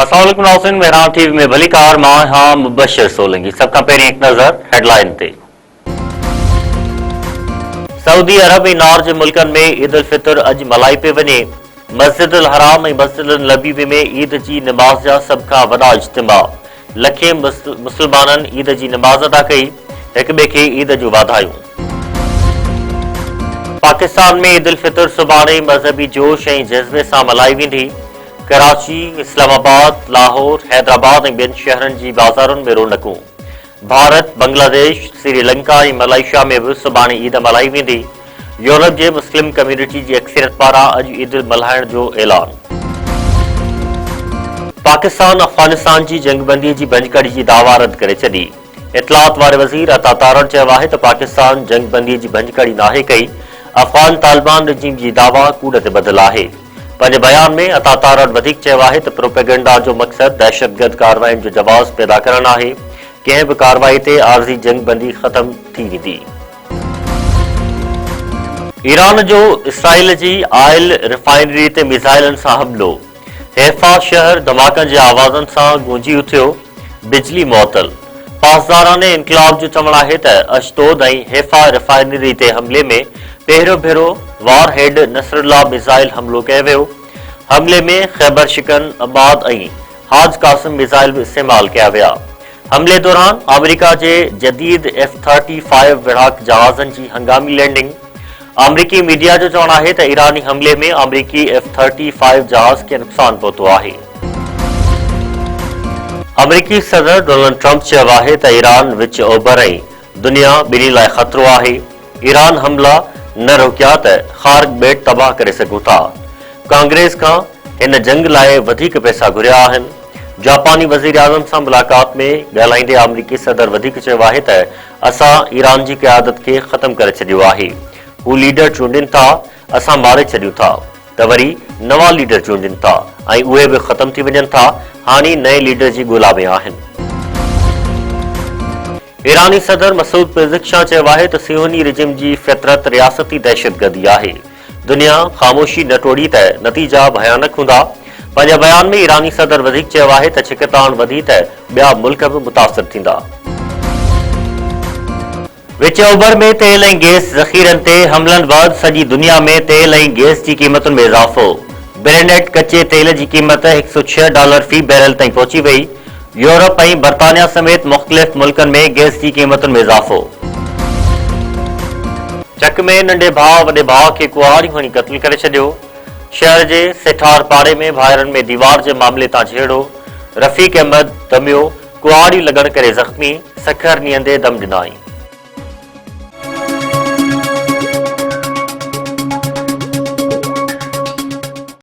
अस्सलाम वालेकुम नाज़रीन, मेहरान टीवी में भली कार मां हाँ मुबशर सोलंकी। सबका पहिरीं एक नज़र हेडलाइन ते। सऊदी अरब ऐं नार जे मुल्कनि में ईद उल फितर अॼु मल्हाई पे वञे। मस्जिद उल हराम ऐं मस्जिद उल नबी में ईद जी नमाज़ जा सभ खां वॾा इज्तिमा। लखे मुस्लमाननि ईद जी नमाज़ अदा कई, हिक ॿिए खे ईद जूं वाधायूं। पाकिस्तान में ईद उल फितर सुभाणे मज़हबी जोश ऐं जज़्बे सां मल्हाई वेंदी। कराची, इस्लामाबाद, लाहौर, हैदराबाद ऐं ॿियनि शहरनि जी बाज़ारुनि में रौनकूं। भारत, बांग्लादेश, श्रीलंका ऐं मलेशिया में बि सुभाणे ईद मल्हाई वेंदी। यूरोप जे मुस्लिम कम्यूनिटी जी अक्सरियत पारां अॼु ईद मल्हाइण जो ऐलान। पाकिस्तान अफ़गानिस्तान जी जंगबंदी जी भंजकड़ी जी दावा रद्द करे छॾी। इतलात वारे वज़ीर अता तारड़ चयो आहे त पाकिस्तान जंगबंदी जी भंजकड़ी नाहे कई। अफ़गान तालिबान रजीम जी दावा कूड़ ते ॿधल आहे। पंहिंजे बयान में अता तारड़ वधीक चयो आहे त प्रोपेगेंडा जो मक़सदु दहशतगर्द कार्रवाइयुनि जो जवाज़ पैदा करणु आहे। कंहिं बि कार्रवाई ते आरज़ी जंगबंदी ख़त्म थी वेंदी। ईरान जो इसराइल जी आयल रिफाइनरी ते मिसाइलनि सां हमिलो। हैफा शहर धमाकनि जे आवाज़नि सां गूंजी उथियो। बिजली मुअतल। पासदाराने इनक़लाब जो चवणु आहे त अशदोद ऐं हैफा रिफाइनरी ते हमले में पहिरियों भेरो वार हेड नसरुल्लाह मिसाइल हमलो कयो वियो। हमले में ख़ैबर शिकन, अबाद ऐं हाज कासिम मिसाइल भी इस्तेमाल किया विया। हमले दौरान अमेरिका जे जदीद F-35 विरहाक जहाज़नि जी हंगामी लैंडिंग। अमरीकी मीडिया जो चवणु आहे त ईरानी हमले में अमरीकी F-35 जहाज़ खे नुक़सान पहुतो आहे। अमरीकी सदर डोनाल्ड ट्रंप चयो आहे त ईरान विच ओभर ऐं दुनिया ॿिन्ही लाइ ख़तरो आहे। ईरान हमला न रोकिया त ख़ार्ग ॿेट तबाह करे सघूं था। कांग्रेस खां हिन जंग लाइ वधीक पैसा घुरिया आहिनि। जापानी वज़ीर आज़म सां मुलाक़ात में ॻाल्हाईंदे अमरीकी सदर वधीक चयो आहे त असां ईरान जी क़यादत खे ख़त्म करे छॾियो आहे। हू लीडर चूंडनि था, असां मारे छॾियूं था त वरी नवां लीडर चूंडनि था ऐं उहे बि ख़त्म थी वञनि था। हाणे नए लीडर जी ॻोल्हा में आहिनि। ईरानी सदर मसूद पेज़ेश्कियान चयो आहे त सियोनी रिजिम जी फितरत रियासती दहशतगर्दी आहे। दुनिया ख़ामोशी न टोड़ी त नतीजा भयानक हूंदा। पंहिंजे बयान में ईरानी सदर वधीक चयो आहे त छिकताण वधी त ॿिया मुल्क बि मुतासिर थींदा। विच ओभर में तेल ऐं गैस ज़ख़ीरनि ते हमलनि बैदि सॼी दुनिया में तेल ऐं गैस जी क़ीमतुनि में इज़ाफ़ो। ब्रेंडेड कचे तेल जी क़ीमत $106 फ़ी बैरल ताईं पहुची वई। यूरोप ऐं बरतानिया समेत मुख़्तलिफ़ मुल्कनि में गैस जी क़ीमतुनि में इज़ाफ़ो। चक में नंढे भाउ वॾे भाउ खे कुहाड़ियूं हणी क़त्ल करे छॾियो। शहर जे सेठार पाड़े में भाइरनि में दीवार जे मामले तां झेड़ो। रफ़ीक अहमद दमियो, कुहाड़ियूं लॻण करे ज़ख़्मी, सखर नींदे दम ॾिनाई।